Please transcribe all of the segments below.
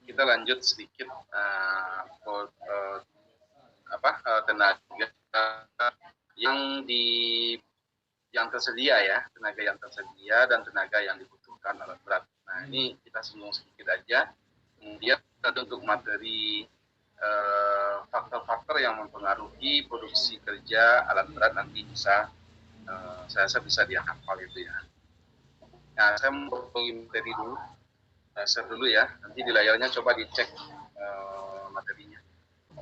kita lanjut sedikit tenaga yang tersedia ya, tenaga yang tersedia dan tenaga yang dibutuhkan alat berat. Nah, ini kita singgung sedikit aja. Kemudian untuk materi faktor-faktor yang mempengaruhi produksi kerja alat berat nanti bisa saya rasa bisa dihafal itu ya. Nah, saya mau materi dulu. Share dulu ya. Nanti di layarnya coba dicek materinya.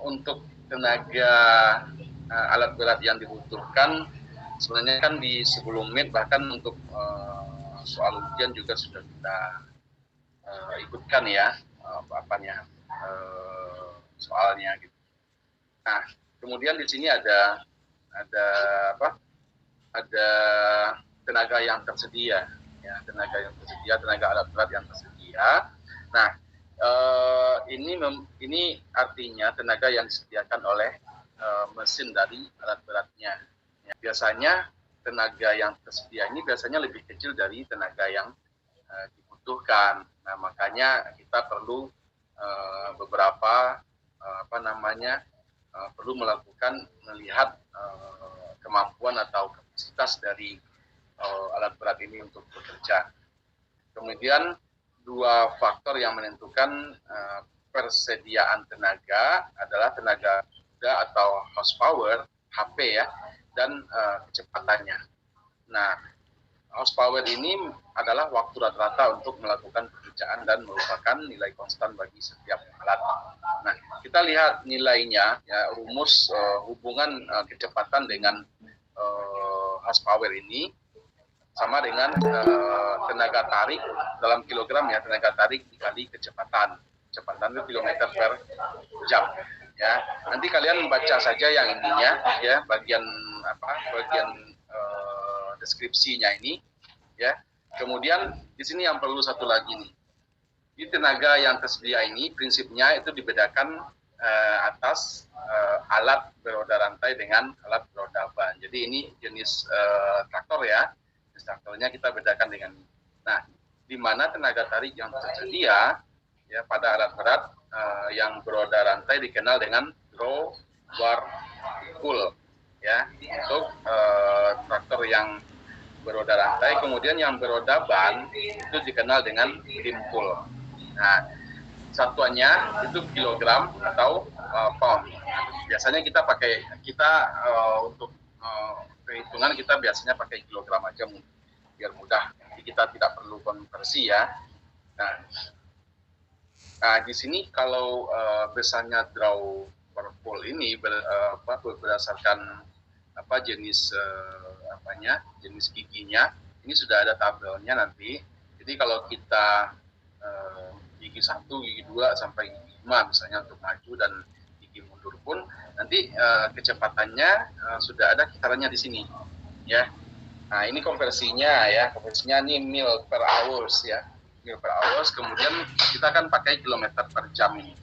Untuk tenaga alat berat yang dibutuhkan sebenarnya kan di sebelum MIT bahkan untuk soal ujian juga sudah kita ikutkan ya soalnya gitu. Nah, kemudian di sini ada tenaga yang tersedia ya, tenaga alat berat yang tersedia. Nah, ini artinya tenaga yang disediakan oleh mesin dari alat beratnya. Ya, biasanya tenaga yang tersedia ini biasanya lebih kecil dari tenaga yang dibutuhkan. Nah, makanya kita perlu beberapa perlu melihat kemampuan atau kapasitas dari alat berat ini untuk bekerja. Kemudian dua faktor yang menentukan persediaan tenaga adalah tenaga kuda atau horsepower, HP ya, dan kecepatannya. Nah, horsepower ini adalah waktu rata-rata untuk melakukan pekerjaan dan merupakan nilai konstan bagi setiap alat. Nah, kita lihat nilainya, ya, rumus hubungan kecepatan dengan horsepower ini sama dengan tenaga tarik dalam kilogram ya, tenaga tarik dikali kecepatan itu kilometer per jam ya. Nanti kalian baca saja yang ininya ya, bagian deskripsinya ini ya. Kemudian di sini yang perlu satu lagi nih, di tenaga yang tersedia ini prinsipnya itu dibedakan atas alat beroda rantai dengan alat beroda ban. Jadi ini jenis traktor ya. Traktornya kita bedakan dengan ini. Nah, di mana tenaga tarik yang tersedia ya pada alat berat yang beroda rantai dikenal dengan draw bar pull ya, untuk traktor yang beroda rantai. Kemudian yang beroda ban itu dikenal dengan rim pull. Nah, satuannya itu kilogram atau pound. Biasanya kita untuk perhitungan kita biasanya pakai kilogram aja biar mudah. Jadi kita tidak perlu konversi ya. Nah, di sini kalau besarnya draw per pull ini berdasarkan jenis jenis giginya, ini sudah ada tabelnya nanti. Jadi kalau kita gigi 1, gigi 2 sampai gigi 5 misalnya untuk maju dan gigi mundur pun nanti kecepatannya sudah ada kisarannya di sini ya. Nah, ini konversinya ini mil per hours ya, mil per hours. Kemudian kita akan pakai kilometer per jam ini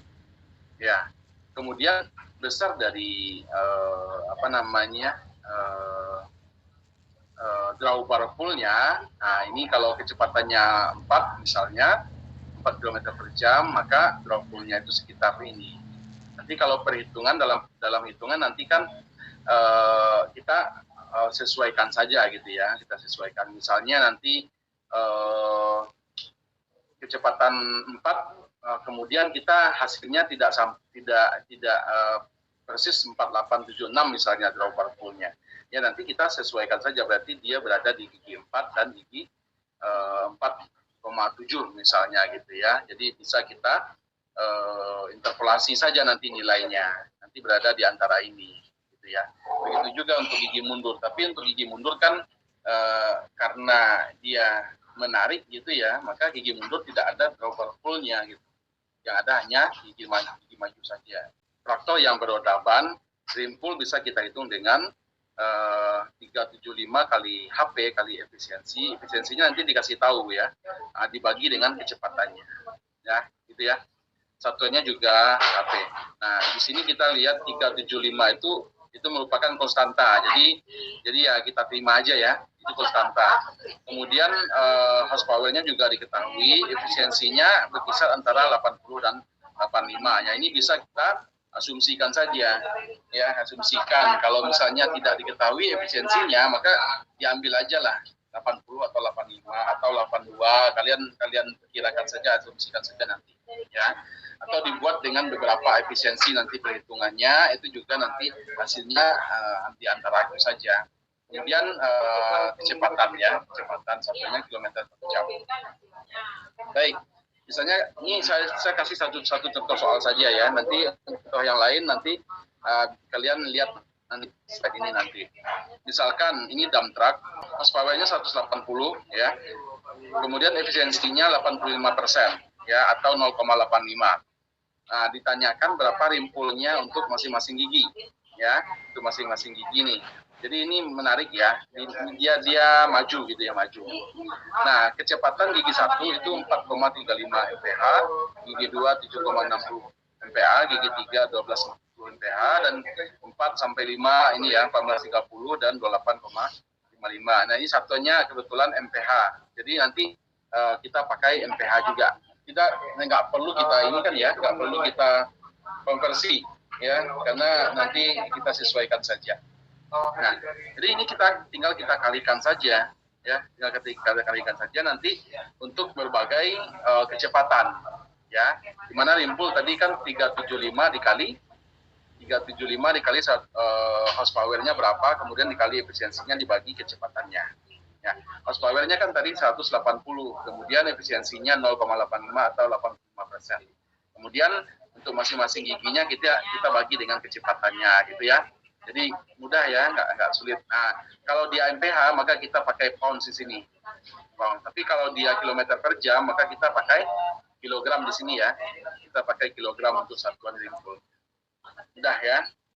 ya. Kemudian besar dari draw bar pull-nya. Nah, ini kalau kecepatannya 4 misalnya 4 km per jam, maka draw pull-nya itu sekitar ini. Nanti kalau perhitungan dalam hitungan nanti kan kita sesuaikan saja gitu ya. Kita sesuaikan. Misalnya nanti kecepatan 4 kemudian kita hasilnya tidak persis 4876 misalnya draw bar pull-nya. Ya, nanti kita sesuaikan saja, berarti dia berada di gigi 4 dan gigi 4,7 misalnya gitu ya. Jadi bisa kita interpolasi saja nanti nilainya. Nanti berada di antara ini gitu ya. Begitu juga untuk gigi mundur. Tapi untuk gigi mundur kan karena dia menarik gitu ya, maka gigi mundur tidak ada draw bar pull-nya gitu. Yang ada hanya gigi maju saja. Traktor yang beroda ban, rim pull bisa kita hitung dengan 375 kali HP kali efisiensi. Efisiensinya nanti dikasih tahu ya, dibagi dengan kecepatannya ya, gitu ya. Satuannya juga HP. Nah, di sini kita lihat 375 itu itu merupakan konstanta. Jadi ya kita terima aja ya, itu konstanta. Kemudian horsepower-nya juga diketahui, efisiensinya berkisar antara 80 dan 85. Ya, ini bisa kita asumsikan saja, ya asumsikan. Kalau misalnya tidak diketahui efisiensinya, maka diambil aja lah 80 atau 85 atau 82. Kalian kirakan saja, asumsikan saja nanti, ya. Atau dibuat dengan beberapa efisiensi nanti perhitungannya, itu juga nanti hasilnya di antara itu saja. Kemudian kecepatan ya, kecepatan sampainya kilometer per jam. Baik, misalnya ini saya kasih satu contoh soal saja ya. Nanti contoh yang lain nanti kalian lihat nanti slide ini nanti. Misalkan ini dump truck, horsepower-nya 180 ya. Kemudian efisiensinya 85% ya, atau 0,85. Nah, ditanyakan berapa rimpulnya untuk masing-masing gigi ya, untuk masing-masing gigi nih. Jadi ini menarik ya, dia maju gitu ya, maju. Nah, kecepatan gigi 1 itu 4,35 mph, gigi 2 7,60 mph, gigi 3 12,10 mph, dan 4 sampai 5 ini ya 14,30 dan 28,55. Nah, ini satunya kebetulan mph. Jadi nanti kita pakai mph juga. Kita nggak perlu kita ini kan ya, nggak perlu kita konversi ya, karena nanti kita sesuaikan saja. Nah, jadi ini tinggal kita kalikan saja ya, tinggal kita kalikan saja nanti untuk berbagai kecepatan ya. Dimana rimpul tadi kan 375 dikali horsepower-nya berapa, kemudian dikali efisiensinya dibagi kecepatannya. Ya, horsepower-nya kan tadi 180, kemudian efisiensinya 0,85 atau 85%. Kemudian untuk masing-masing giginya kita bagi dengan kecepatannya gitu ya. Jadi mudah ya, nggak sulit. Nah, kalau dia mph maka kita pakai pound di sini. Pound. Tapi kalau dia kilometer per jam maka kita pakai kilogram di sini ya. Kita pakai kilogram untuk satuan rimpul. Mudah ya.